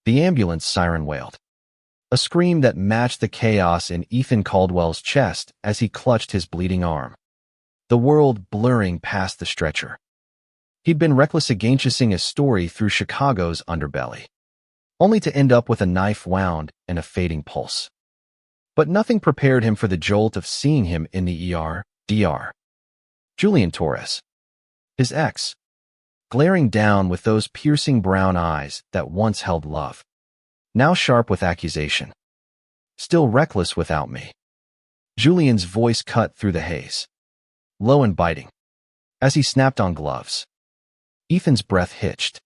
The ambulance siren wailed, a scream that matched the chaos in Ethan Caldwell's chest as he clutched his bleeding arm, the world blurring past the stretcher. He'd been reckless against his story through Chicago's underbelly, only to end up with a knife wound and a fading pulse. But nothing prepared him for the jolt of seeing him in the Dr. Julian Torres, his ex, glaring down with those piercing brown eyes that once held love, now sharp with accusation. Still reckless without me. Julian's voice cut through the haze, low and biting, as he snapped on gloves. Ethan's breath hitched,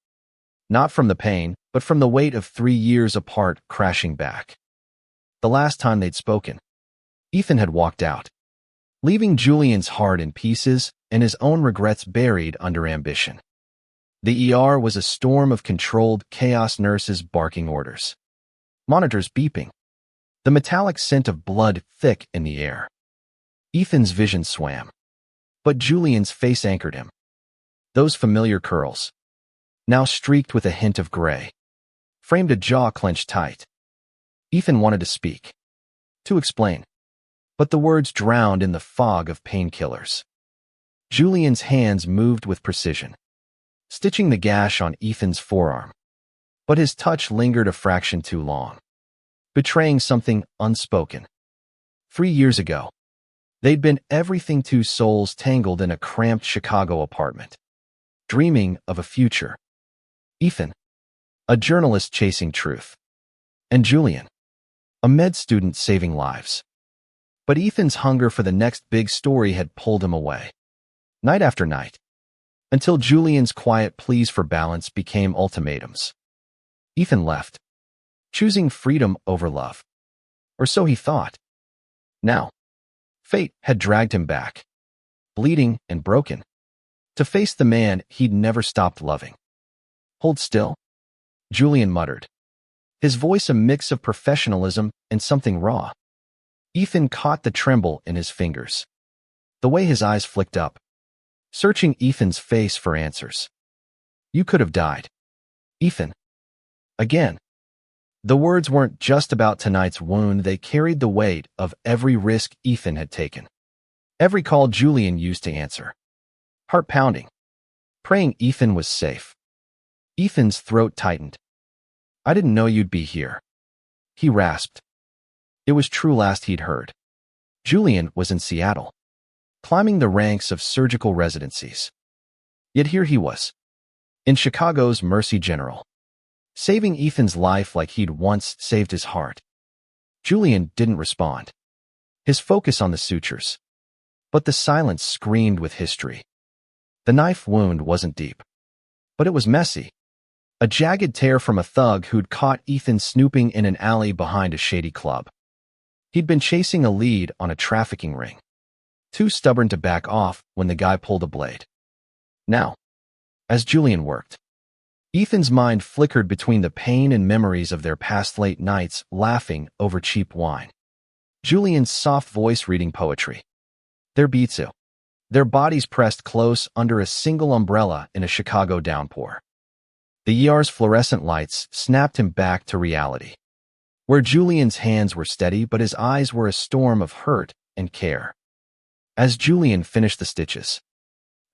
not from the pain, but from the weight of 3 years apart crashing back. The last time they'd spoken, Ethan had walked out, leaving Julian's heart in pieces and his own regrets buried under ambition. The ER was a storm of controlled chaos, nurses barking orders, monitors beeping, the metallic scent of blood thick in the air. Ethan's vision swam, but Julian's face anchored him. Those familiar curls, now streaked with a hint of gray, framed a jaw clenched tight. Ethan wanted to speak, to explain, but the words drowned in the fog of painkillers. Julian's hands moved with precision, stitching the gash on Ethan's forearm, but his touch lingered a fraction too long, betraying something unspoken. 3 years ago, they'd been everything, two souls tangled in a cramped Chicago apartment, dreaming of a future. Ethan, a journalist chasing truth, and Julian, a med student saving lives. But Ethan's hunger for the next big story had pulled him away, night after night, until Julian's quiet pleas for balance became ultimatums. Ethan left, choosing freedom over love. Or so he thought. Now, fate had dragged him back, bleeding and broken, to face the man he'd never stopped loving. Hold still, Julian muttered, his voice a mix of professionalism and something raw. Ethan caught the tremble in his fingers, the way his eyes flicked up, searching Ethan's face for answers. You could have died, Ethan. Again. The words weren't just about tonight's wound, they carried the weight of every risk Ethan had taken. Every call Julian used to answer. Heart pounding, praying Ethan was safe. Ethan's throat tightened. I didn't know you'd be here, he rasped. It was true last he'd heard. Julian was in Seattle, climbing the ranks of surgical residencies. Yet here he was, in Chicago's Mercy General, saving Ethan's life like he'd once saved his heart. Julian didn't respond, his focus on the sutures. But the silence screamed with history. The knife wound wasn't deep, but it was messy. A jagged tear from a thug who'd caught Ethan snooping in an alley behind a shady club. He'd been chasing a lead on a trafficking ring, too stubborn to back off when the guy pulled a blade. Now, as Julian worked, Ethan's mind flickered between the pain and memories of their past late nights laughing over cheap wine. Julian's soft voice reading poetry. Their beatsu, their bodies pressed close under a single umbrella in a Chicago downpour. The ER's fluorescent lights snapped him back to reality, where Julian's hands were steady but his eyes were a storm of hurt and care. As Julian finished the stitches,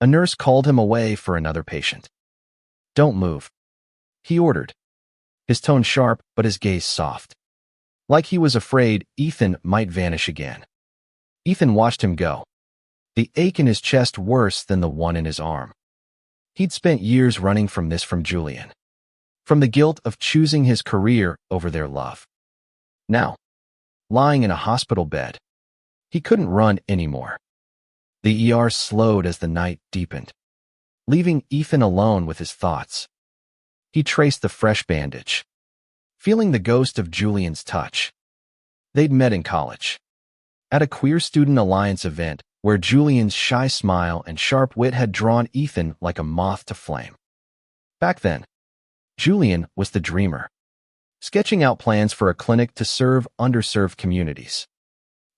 a nurse called him away for another patient. Don't move, he ordered, his tone sharp but his gaze soft, like he was afraid Ethan might vanish again. Ethan watched him go, the ache in his chest worse than the one in his arm. He'd spent years running from Julian, from the guilt of choosing his career over their love. Now, lying in a hospital bed, he couldn't run anymore. The ER slowed as the night deepened, leaving Ethan alone with his thoughts. He traced the fresh bandage, feeling the ghost of Julian's touch. They'd met in college, at a Queer Student Alliance event where Julian's shy smile and sharp wit had drawn Ethan like a moth to flame. Back then, Julian was the dreamer, sketching out plans for a clinic to serve underserved communities,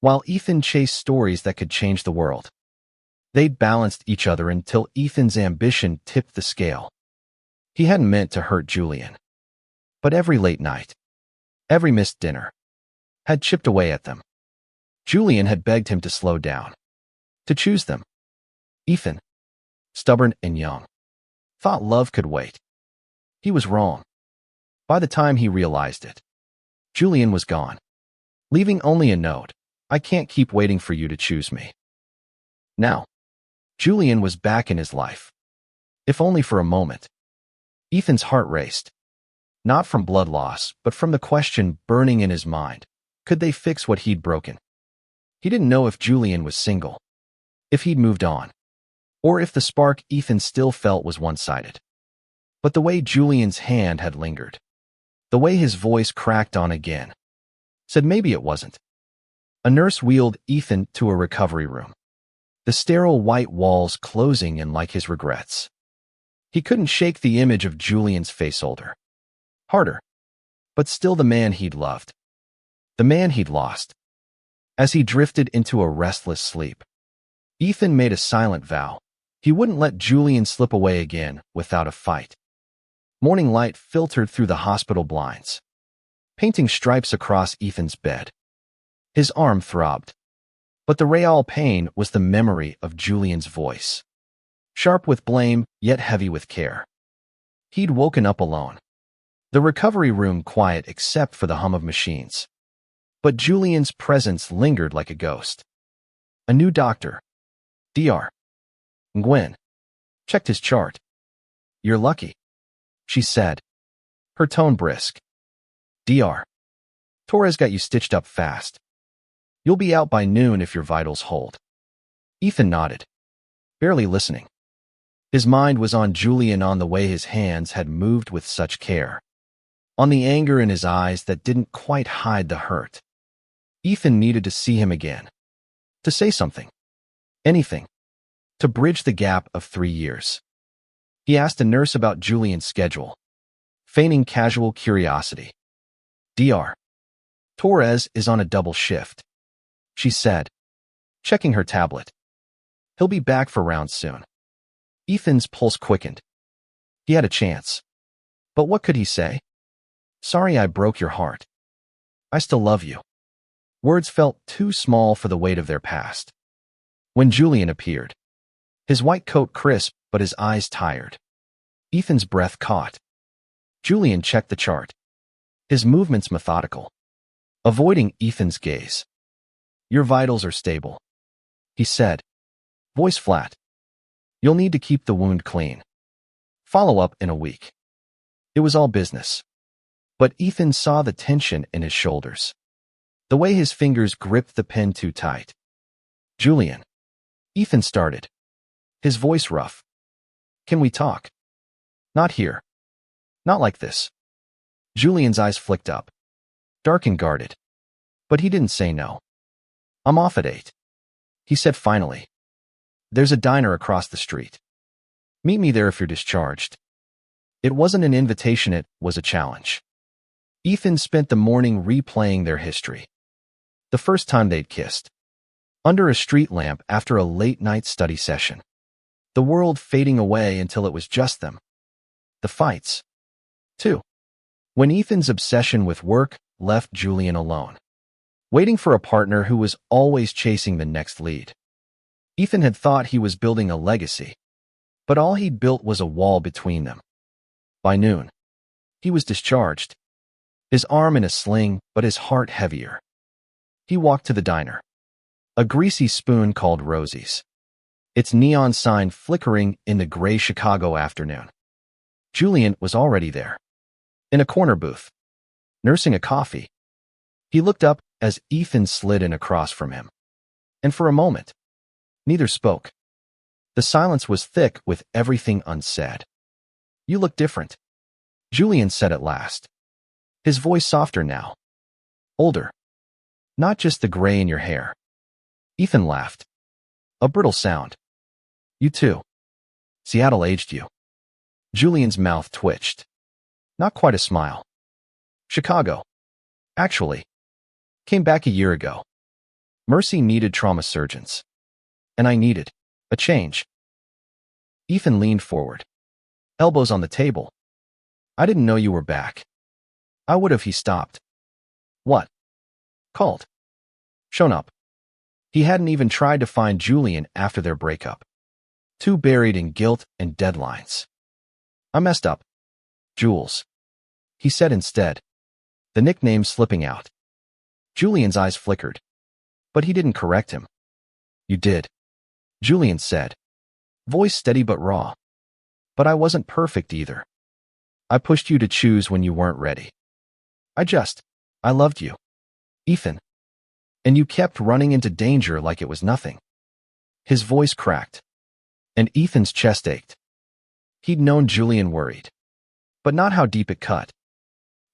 while Ethan chased stories that could change the world. They'd balanced each other until Ethan's ambition tipped the scale. He hadn't meant to hurt Julian, But every late night, every missed dinner, had chipped away at them. Julian had begged him to slow down, to choose them. Ethan, stubborn and young, thought love could wait. He was wrong. By the time he realized it, Julian was gone, leaving only a note. I can't keep waiting for you to choose me. Now, Julian was back in his life, if only for a moment. Ethan's heart raced, not from blood loss, but from the question burning in his mind. Could they fix what he'd broken? He didn't know if Julian was single, if he'd moved on, or if the spark Ethan still felt was one-sided. But the way Julian's hand had lingered, the way his voice cracked on again, said maybe it wasn't. A nurse wheeled Ethan to a recovery room, the sterile white walls closing in like his regrets. He couldn't shake the image of Julian's face harder, but still the man he'd loved, the man he'd lost. As he drifted into a restless sleep, Ethan made a silent vow. He wouldn't let Julian slip away again without a fight. Morning light filtered through the hospital blinds, painting stripes across Ethan's bed. His arm throbbed, but the real pain was the memory of Julian's voice, sharp with blame, yet heavy with care. He'd woken up alone, the recovery room quiet except for the hum of machines. But Julian's presence lingered like a ghost. A new doctor, Dr. Gwen, checked his chart. You're lucky, she said, her tone brisk. Dr. Torres got you stitched up fast. You'll be out by noon if your vitals hold. Ethan nodded, barely listening. His mind was on Julian, on the way his hands had moved with such care, on the anger in his eyes that didn't quite hide the hurt. Ethan needed to see him again, to say something, anything, to bridge the gap of 3 years. He asked a nurse about Julian's schedule, feigning casual curiosity. Dr. Torres is on a double shift, she said, checking her tablet. He'll be back for rounds soon. Ethan's pulse quickened. He had a chance. But what could he say? Sorry I broke your heart. I still love you. Words felt too small for the weight of their past. When Julian appeared, his white coat crisp but his eyes tired, Ethan's breath caught. Julian checked the chart, his movements methodical, avoiding Ethan's gaze. Your vitals are stable, he said, voice flat. You'll need to keep the wound clean. Follow up in a week. It was all business. But Ethan saw the tension in his shoulders, the way his fingers gripped the pen too tight. Julian. Ethan started, his voice rough. Can we talk? Not here. Not like this. Julian's eyes flicked up, dark and guarded. But he didn't say no. I'm off at 8, he said finally. There's a diner across the street. Meet me there if you're discharged. It wasn't an invitation, it was a challenge. Ethan spent the morning replaying their history. The first time they'd kissed, under a street lamp after a late-night study session. The world fading away until it was just them. The fights, too. When Ethan's obsession with work left Julian alone, waiting for a partner who was always chasing the next lead. Ethan had thought he was building a legacy, but all he'd built was a wall between them. By noon, he was discharged, his arm in a sling, but his heart heavier. He walked to the diner, a greasy spoon called Rosie's, its neon sign flickering in the gray Chicago afternoon. Julian was already there, in a corner booth, nursing a coffee. He looked up as Ethan slid in across from him, and for a moment, neither spoke. The silence was thick with everything unsaid. You look different, Julian said at last, his voice softer now. Older. Not just the gray in your hair. Ethan laughed. A brittle sound. You too. Seattle aged you. Julian's mouth twitched. Not quite a smile. Chicago. Actually. Came back a year ago. Mercy needed trauma surgeons. And I needed a change. Ethan leaned forward, elbows on the table. I didn't know you were back. I would have, he stopped. What? Called. Shown up. He hadn't even tried to find Julian after their breakup. Too buried in guilt and deadlines. I messed up. Jules. He said instead, the nickname slipping out. Julian's eyes flickered. But he didn't correct him. You did. Julian said. Voice steady but raw. But I wasn't perfect either. I pushed you to choose when you weren't ready. I loved you. Ethan. And you kept running into danger like it was nothing. His voice cracked. And Ethan's chest ached. He'd known Julian worried. But not how deep it cut.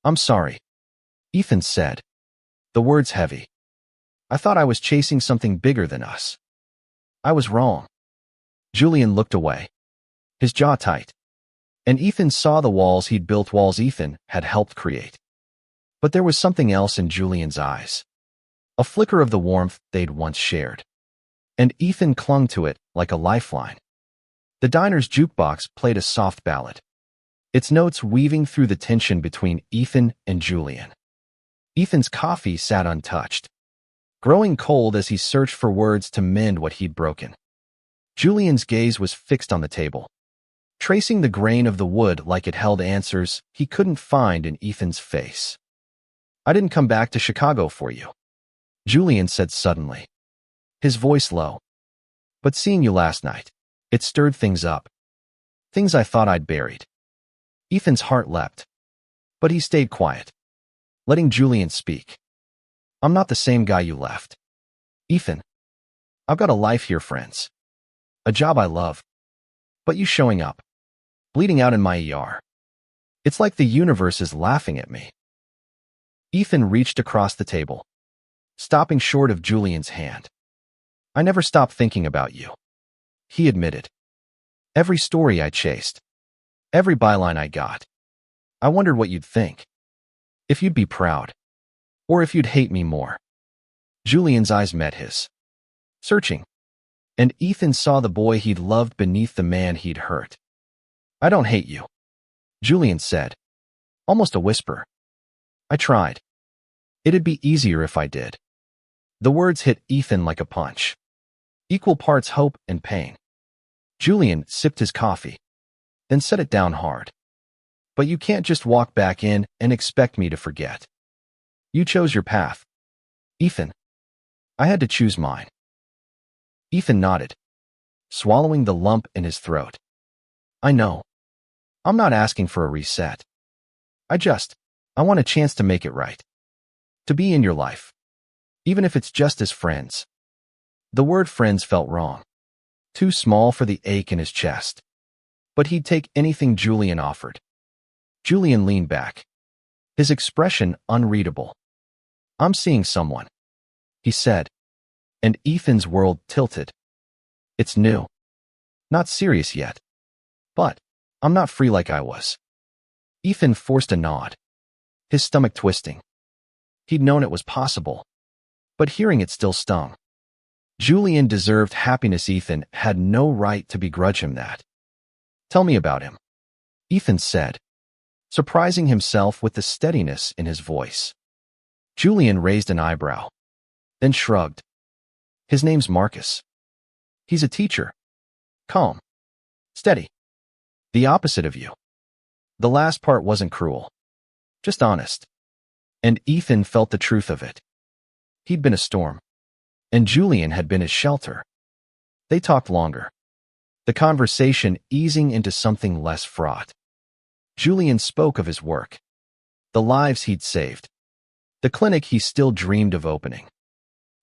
I'm sorry. Ethan said. The words heavy. I thought I was chasing something bigger than us. I was wrong. Julian looked away. His jaw tight. And Ethan saw the walls he'd built, walls Ethan had helped create. But there was something else in Julian's eyes. A flicker of the warmth they'd once shared. And Ethan clung to it like a lifeline. The diner's jukebox played a soft ballad, its notes weaving through the tension between Ethan and Julian. Ethan's coffee sat untouched, growing cold as he searched for words to mend what he'd broken. Julian's gaze was fixed on the table, tracing the grain of the wood like it held answers he couldn't find in Ethan's face. I didn't come back to Chicago for you, Julian said suddenly, his voice low. But seeing you last night, it stirred things up. Things I thought I'd buried. Ethan's heart leapt. But he stayed quiet, letting Julian speak. I'm not the same guy you left. Ethan. I've got a life here, friends. A job I love. But you showing up. Bleeding out in my ER. It's like the universe is laughing at me. Ethan reached across the table, stopping short of Julian's hand. I never stopped thinking about you. He admitted. Every story I chased. Every byline I got. I wondered what you'd think. If you'd be proud. Or if you'd hate me more. Julian's eyes met his. Searching. And Ethan saw the boy he'd loved beneath the man he'd hurt. I don't hate you, Julian said. Almost a whisper. I tried. It'd be easier if I did. The words hit Ethan like a punch. Equal parts hope and pain. Julian sipped his coffee, then set it down hard. But you can't just walk back in and expect me to forget. You chose your path. Ethan. I had to choose mine. Ethan nodded, swallowing the lump in his throat. I know. I'm not asking for a reset. I want a chance to make it right. To be in your life. Even if it's just as friends. The word friends felt wrong. Too small for the ache in his chest. But he'd take anything Julian offered. Julian leaned back, his expression unreadable. I'm seeing someone, he said, and Ethan's world tilted. It's new. Not serious yet. But I'm not free like I was. Ethan forced a nod, his stomach twisting. He'd known it was possible, but hearing it still stung. Julian deserved happiness. Ethan had no right to begrudge him that. Tell me about him, Ethan said, surprising himself with the steadiness in his voice. Julian raised an eyebrow, then shrugged. His name's Marcus. He's a teacher. Calm. Steady. The opposite of you. The last part wasn't cruel. Just honest. And Ethan felt the truth of it. He'd been a storm. And Julian had been his shelter. They talked longer, the conversation easing into something less fraught. Julian spoke of his work, the lives he'd saved, the clinic he still dreamed of opening.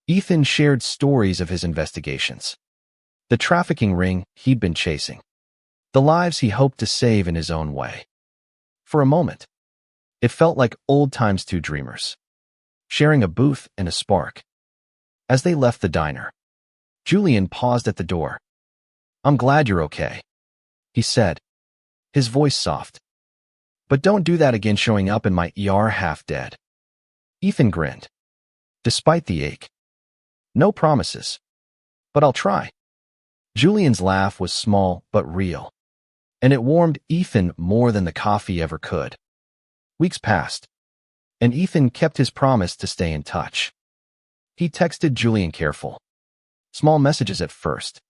Ethan shared stories of his investigations, the trafficking ring he'd been chasing, the lives he hoped to save in his own way. For a moment, it felt like old times, two dreamers, sharing a booth and a spark. As they left the diner, Julian paused at the door. I'm glad you're okay, he said, his voice soft. But don't do that again, showing up in my ER half dead. Ethan grinned, despite the ache. No promises, but I'll try. Julian's laugh was small but real, and it warmed Ethan more than the coffee ever could. Weeks passed, and Ethan kept his promise to stay in touch. He texted Julian careful. Small messages at first,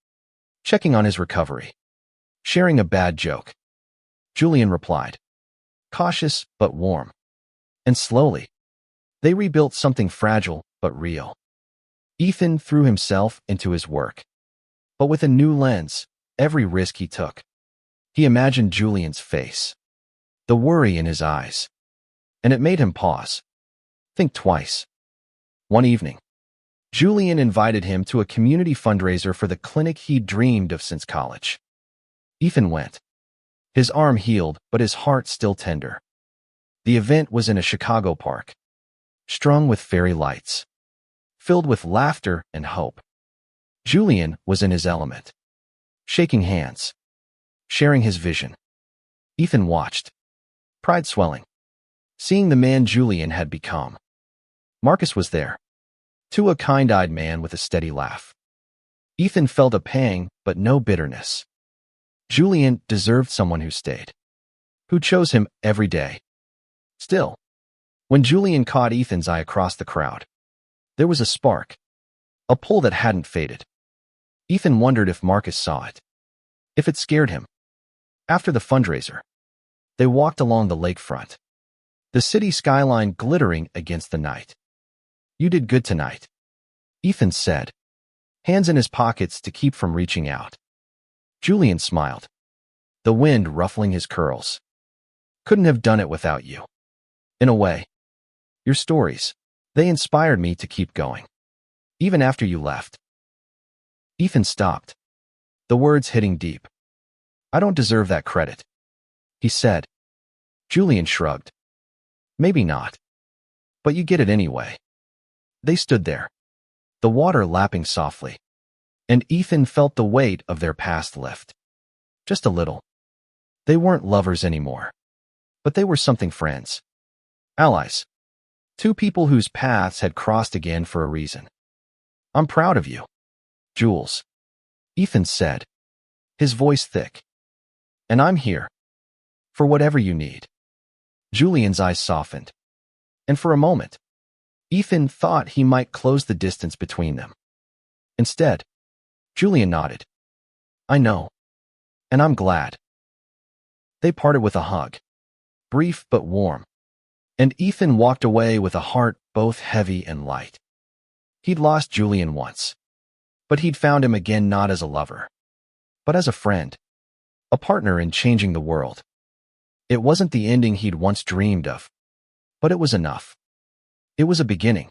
checking on his recovery, sharing a bad joke. Julian replied, cautious but warm. And slowly, they rebuilt something fragile but real. Ethan threw himself into his work, but with a new lens, every risk he took. He imagined Julian's face, the worry in his eyes, and it made him pause, think twice. One evening, Julian invited him to a community fundraiser for the clinic he'd dreamed of since college. Ethan went. His arm healed, but his heart still tender. The event was in a Chicago park, strung with fairy lights, filled with laughter and hope. Julian was in his element, shaking hands, sharing his vision. Ethan watched, pride swelling, seeing the man Julian had become. Marcus was there, too, a kind-eyed man with a steady laugh. Ethan felt a pang, but no bitterness. Julian deserved someone who stayed, who chose him every day. Still, when Julian caught Ethan's eye across the crowd, there was a spark, a pull that hadn't faded. Ethan wondered if Marcus saw it, if it scared him. After the fundraiser, they walked along the lakefront, the city skyline glittering against the night. You did good tonight, Ethan said, hands in his pockets to keep from reaching out. Julian smiled, the wind ruffling his curls. Couldn't have done it without you. In a way, your stories, they inspired me to keep going, even after you left. Ethan stopped, the words hitting deep. I don't deserve that credit, he said. Julian shrugged. Maybe not, but you get it anyway. They stood there, the water lapping softly, and Ethan felt the weight of their past lift. Just a little. They weren't lovers anymore, but they were something: friends, allies, two people whose paths had crossed again for a reason. I'm proud of you, Jules, Ethan said, his voice thick. And I'm here, for whatever you need. Julian's eyes softened, and for a moment, Ethan thought he might close the distance between them. Instead, Julian nodded. I know, and I'm glad. They parted with a hug, brief but warm, and Ethan walked away with a heart both heavy and light. He'd lost Julian once, but he'd found him again, not as a lover, but as a friend, a partner in changing the world. It wasn't the ending he'd once dreamed of, but it was enough. It was a beginning.